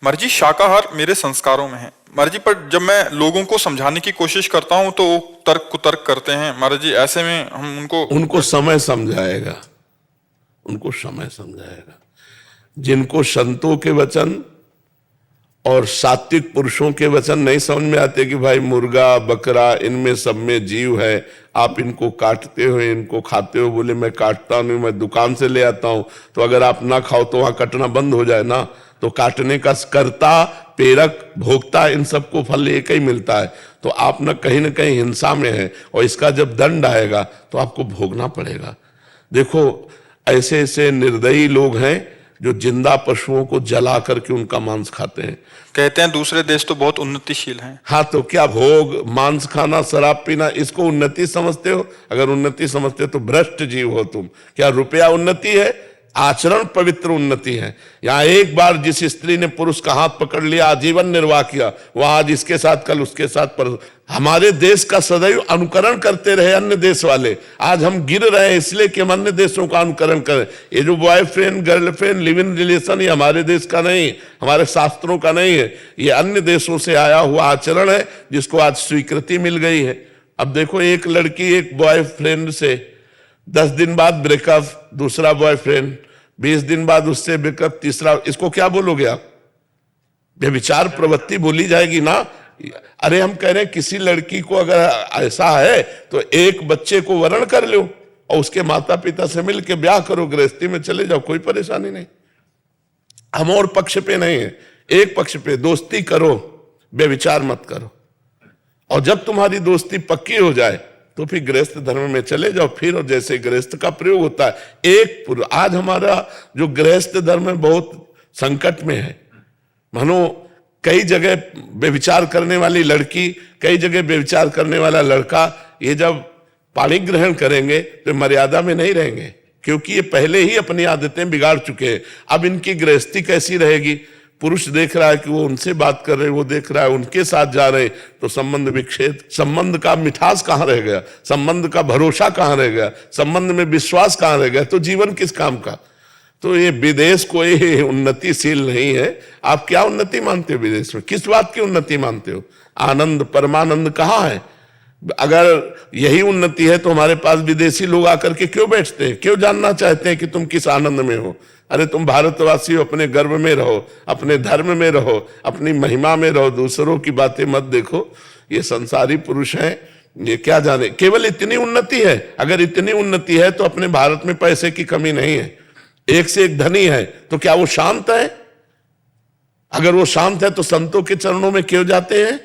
मर्जी शाकाहार मेरे संस्कारों में है मर्जी, पर जब मैं लोगों को समझाने की कोशिश करता हूँ तो वो तर्क कुतर्क करते हैं मर्जी। ऐसे में हम उनको समय समझाएगा, उनको समय समझाएगा। जिनको संतों के वचन और सात्विक पुरुषों के वचन नहीं समझ में आते कि भाई मुर्गा बकरा इनमें सब में जीव है, आप इनको काटते हो इनको खाते हो, बोले मैं काटता नहीं, मैं दुकान से ले आता हूं, तो अगर आप ना खाओ तो वहां कटना बंद हो जाए ना। तो काटने का कर्ता प्रेरक भोक्ता इन सबको फल एक ही मिलता है। तो आप न कहीं हिंसा में है और इसका जब दंड आएगा तो आपको भोगना पड़ेगा। देखो ऐसे ऐसे निर्दयी लोग हैं जो जिंदा पशुओं को जला करके उनका मांस खाते हैं। कहते हैं दूसरे देश तो बहुत उन्नतिशील हैं। हाँ, तो क्या भोग मांस खाना शराब पीना इसको उन्नति समझते हो? अगर उन्नति समझते हो तो भ्रष्ट जीव हो तुम। क्या रुपया उन्नति है? आचरण पवित्र उन्नति है। यहाँ एक बार जिस स्त्री ने पुरुष का हाथ पकड़ लिया आजीवन निर्वाह किया, वह आज इसके साथ कल उसके साथ। पर हमारे देश का सदैव अनुकरण करते रहे अन्य देश वाले। आज हम गिर रहे हैं इसलिए कि हम अन्य देशों का अनुकरण करें। ये जो boyfriend girlfriend live in relation ये हमारे देश का नहीं, हमारे शास्त्रों का नहीं है, ये अन्य देशों से आया हुआ आचरण है जिसको आज स्वीकृति मिल गई है। अब देखो एक लड़की एक बॉयफ्रेंड से 10 दिन बाद ब्रेकअप, दूसरा बॉयफ्रेंड, 20 दिन बाद उससे ब्रेकअप, तीसरा, इसको क्या बोलोगे आप? व्यभिचार प्रवृत्ति बोली जाएगी ना। अरे हम कह रहे हैं किसी लड़की को अगर ऐसा है तो एक बच्चे को वरण कर लो और उसके माता पिता से मिलकर ब्याह करो, गृहस्थी में चले जाओ, कोई परेशानी नहीं। हम और पक्ष पे नहीं है, एक पक्ष पे दोस्ती करो, व्यभिचार मत करो। और जब तुम्हारी दोस्ती पक्की हो जाए तो फिर गृहस्थ धर्म में चले जाओ। फिर और जैसे गृहस्थ का प्रयोग होता है आज हमारा जो गृहस्थ धर्म है बहुत संकट में है। मानो कई जगह व्यभिचार करने वाली लड़की, कई जगह व्यभिचार करने वाला लड़का, ये जब पाणी ग्रहण करेंगे तो मर्यादा में नहीं रहेंगे, क्योंकि ये पहले ही अपनी आदतें बिगाड़ चुके हैं। अब इनकी गृहस्थी कैसी रहेगी? पुरुष देख रहा है कि वो उनसे बात कर रहे, वो देख रहा है उनके साथ जा रहे, तो संबंध विच्छेद। संबंध का मिठास कहां रह गया? संबंध का भरोसा कहां रह गया? संबंध में विश्वास कहां रह गया? तो जीवन किस काम का? तो ये विदेश कोई उन्नतिशील नहीं है। आप क्या उन्नति मानते हो विदेश में? किस बात की उन्नति मानते हो? आनंद परमानंद कहाँ है? अगर यही उन्नति है तो हमारे पास विदेशी लोग आकर के क्यों बैठते हैं? क्यों जानना चाहते हैं कि तुम किस आनंद में हो? अरे तुम भारतवासी हो, अपने गर्व में रहो, अपने धर्म में रहो, अपनी महिमा में रहो, दूसरों की बातें मत देखो। ये संसारी पुरुष हैं, ये क्या जाने। केवल इतनी उन्नति है, अगर इतनी उन्नति है तो अपने भारत में पैसे की कमी नहीं है, एक से एक धनी है, तो क्या वो शांत है? अगर वो शांत है तो संतों के चरणों में क्यों जाते हैं?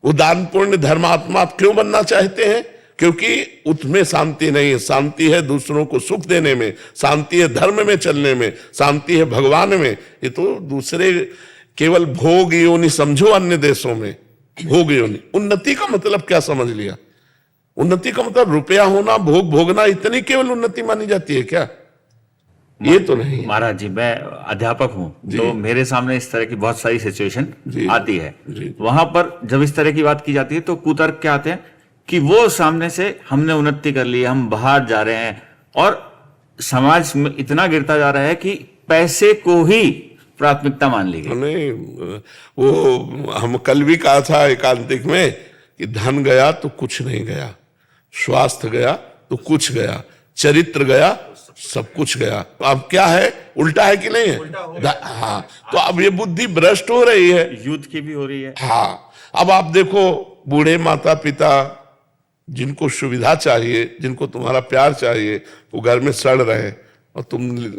वो दानपूर्ण धर्मात्मा क्यों बनना चाहते हैं? क्योंकि उसमें शांति नहीं है। शांति है दूसरों को सुख देने में, शांति है धर्म में चलने में, शांति है भगवान में। ये तो दूसरे केवल भोग योनि समझो। अन्य देशों में भोग योनि। उन्नति का मतलब क्या समझ लिया? उन्नति का मतलब रुपया होना, भोग भोगना, इतनी केवल उन्नति मानी जाती है क्या? ये तो नहीं। महाराज जी, मैं अध्यापक हूं, तो मेरे सामने इस तरह की बहुत सारी सिचुएशन आती है। वहां पर जब इस तरह की बात की जाती है तो कुतर्क क्या आते हैं कि वो सामने से हमने उन्नति कर ली, हम बाहर जा रहे हैं, और समाज में इतना गिरता जा रहा है कि पैसे को ही प्राथमिकता मान ली गई। नहीं, वो हम कल भी कहा था एकांतिक में कि धन गया तो कुछ नहीं गया, स्वास्थ्य गया तो कुछ गया, चरित्र गया सब कुछ गया। तो अब क्या है? उल्टा है कि नहीं है? हाँ, तो अब ये बुद्धि भ्रष्ट हो रही है, यूथ की भी हो रही है। हाँ, अब आप देखो बूढ़े माता पिता जिनको सुविधा चाहिए, जिनको तुम्हारा प्यार चाहिए, वो घर में सड़ रहे हैं और तुम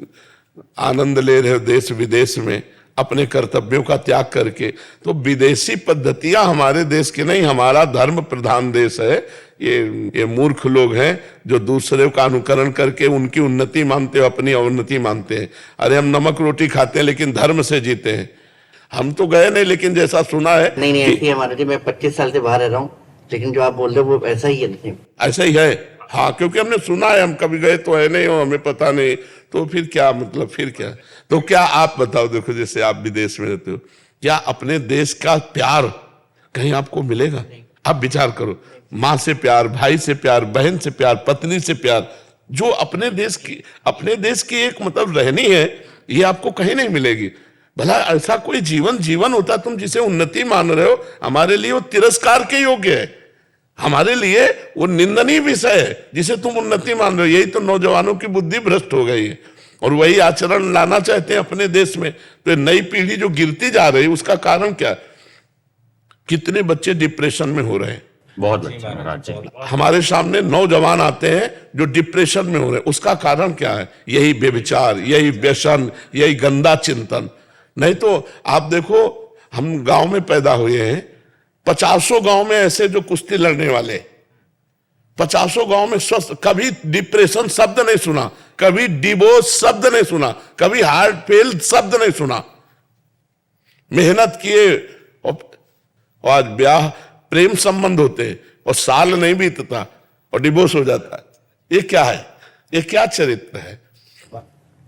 आनंद ले रहे हो देश विदेश में अपने कर्तव्यों का त्याग करके। तो विदेशी पद्धतियां हमारे देश की नहीं, हमारा धर्म प्रधान देश है। ये मूर्ख लोग हैं जो दूसरे का अनुकरण करके उनकी उन्नति मानते हो, अपनी अवनति मानते हैं। अरे हम नमक रोटी खाते हैं लेकिन धर्म से जीते हैं। हम तो गए नहीं, लेकिन जैसा सुना है नहीं ऐसी है महाराज जी। मैं 25 साल से बाहर रह रहा हूँ, लेकिन जो आप बोल रहे हो वो ऐसा ही है। ऐसा ही है, हाँ, क्योंकि हमने सुना है, हम कभी गए तो है नहीं, हमें पता नहीं। तो फिर क्या मतलब, फिर क्या? तो क्या आप बताओ, देखो जैसे आप विदेश में रहते हो, क्या अपने देश का प्यार कहीं आपको मिलेगा? आप विचार करो, माँ से प्यार, भाई से प्यार, बहन से प्यार, पत्नी से प्यार, जो अपने देश की एक मतलब रहनी है, ये आपको कहीं नहीं मिलेगी। भला ऐसा कोई जीवन होता तुम जिसे उन्नति मान रहे हो, हमारे लिए वो तिरस्कार के योग्य है, हमारे लिए वो निंदनीय विषय है जिसे तुम उन्नति मान रहे हो। यही तो नौजवानों की बुद्धि भ्रष्ट हो गई है और वही आचरण लाना चाहते हैं अपने देश में। तो ये नई पीढ़ी जो गिरती जा रही है उसका कारण क्या है? कितने बच्चे डिप्रेशन में हो रहे हैं, बहुत बच्चे हैं राज्य में। हमारे सामने नौजवान आते हैं जो डिप्रेशन में हो रहे हैं, उसका कारण क्या है? यही व्यभिचार, यही व्यसन, यही गंदा चिंतन। नहीं तो आप देखो, हम गांव में पैदा हुए हैं, 50 गांव में ऐसे जो कुश्ती लड़ने वाले, 50 गांव में स्वस्थ, कभी डिप्रेशन शब्द नहीं सुना, कभी डिवोर्स शब्द नहीं सुना, कभी हार्ट फेल शब्द नहीं सुना। मेहनत किए और आज ब्याह प्रेम संबंध होते हैं और साल नहीं बीतता और डिवोर्स हो जाता है। ये क्या है? ये क्या चरित्र है?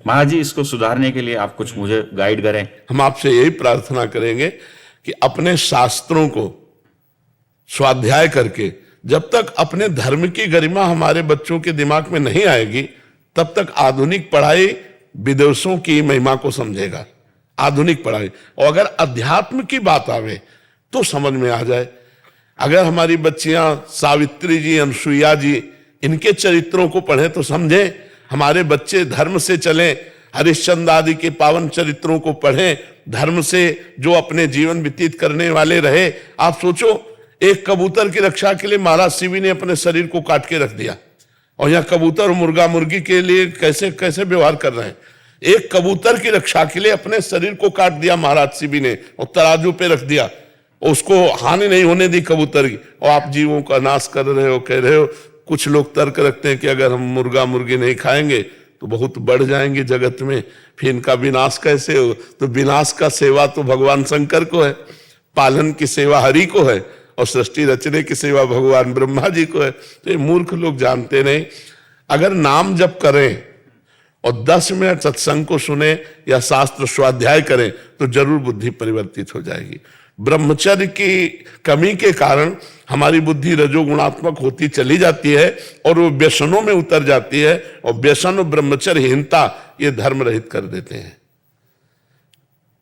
महाराज जी, इसको सुधारने के लिए आप कुछ मुझे गाइड करें। हम आपसे यही प्रार्थना करेंगे कि अपने शास्त्रों को स्वाध्याय करके, जब तक अपने धर्म की गरिमा हमारे बच्चों के दिमाग में नहीं आएगी, तब तक आधुनिक पढ़ाई विदेशों की महिमा को समझेगा। आधुनिक पढ़ाई, और अगर अध्यात्म की बात आवे तो समझ में आ जाए। अगर हमारी बच्चियां सावित्री जी, अनसुईया जी, इनके चरित्रों को पढ़ें तो समझें। हमारे बच्चे धर्म से चलें, हरिश्चंद्र आदि के पावन चरित्रों को पढ़ें, धर्म से जो अपने जीवन व्यतीत करने वाले रहे। आप सोचो, एक कबूतर की रक्षा के लिए महाराज शिवी ने अपने शरीर को काट के रख दिया, और यहाँ कबूतर और मुर्गा मुर्गी के लिए कैसे कैसे व्यवहार कर रहे हैं। एक कबूतर की रक्षा के लिए अपने शरीर को काट दिया महाराज शिवी ने और तराजू पे रख दिया, उसको हानि नहीं होने दी कबूतर की, और आप जीवों का नाश कर रहे हो, कह रहे हो। कुछ लोग तर्क रखते हैं कि अगर हम मुर्गा मुर्गी नहीं खाएंगे तो बहुत बढ़ जाएंगे जगत में, फिर इनका विनाश कैसे हो? तो विनाश का सेवा तो भगवान शंकर को है, पालन की सेवा हरि को है, और सृष्टि रचने की सेवा भगवान ब्रह्मा जी को है। तो ये मूर्ख लोग जानते नहीं। अगर नाम जप करें और 10 मिनट सत्संग को सुने या शास्त्र स्वाध्याय करें तो जरूर बुद्धि परिवर्तित हो जाएगी। ब्रह्मचर्य की कमी के कारण हमारी बुद्धि रजोगुणात्मक होती चली जाती है और वो व्यसनों में उतर जाती है, और व्यसन और ब्रह्मचर्यहीनता ये धर्म रहित कर देते हैं।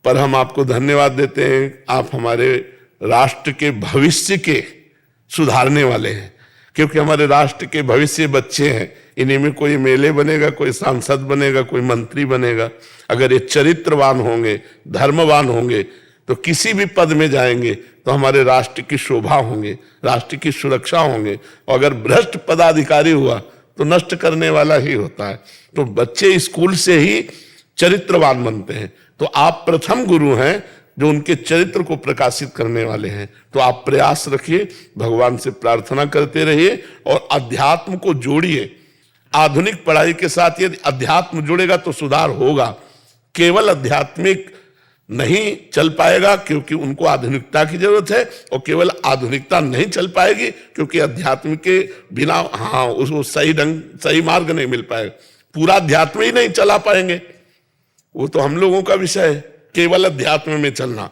पर हम आपको धन्यवाद देते हैं, आप हमारे राष्ट्र के भविष्य के सुधारने वाले हैं, क्योंकि हमारे राष्ट्र के भविष्य बच्चे हैं। इन्हीं में कोई मेले बनेगा, कोई सांसद बनेगा, कोई मंत्री बनेगा। अगर ये चरित्रवान होंगे, धर्मवान होंगे तो किसी भी पद में जाएंगे तो हमारे राष्ट्र की शोभा होंगे, राष्ट्र की सुरक्षा होंगे। और अगर भ्रष्ट पदाधिकारी हुआ तो नष्ट करने वाला ही होता है। तो बच्चे स्कूल से ही चरित्रवान बनते हैं। तो आप प्रथम गुरु हैं जो उनके चरित्र को प्रकाशित करने वाले हैं। तो आप प्रयास रखिए, भगवान से प्रार्थना करते रहिए और अध्यात्म को जोड़िए। आधुनिक पढ़ाई के साथ यदि अध्यात्म जुड़ेगा तो सुधार होगा। केवल आध्यात्मिक नहीं चल पाएगा क्योंकि उनको आधुनिकता की जरूरत है, और केवल आधुनिकता नहीं चल पाएगी क्योंकि अध्यात्म के बिना उसको सही ढंग, सही मार्ग नहीं मिल पाएगा। पूरा अध्यात्म ही नहीं चला पाएंगे, वो तो हम लोगों का विषय है, केवल अध्यात्म में चलना।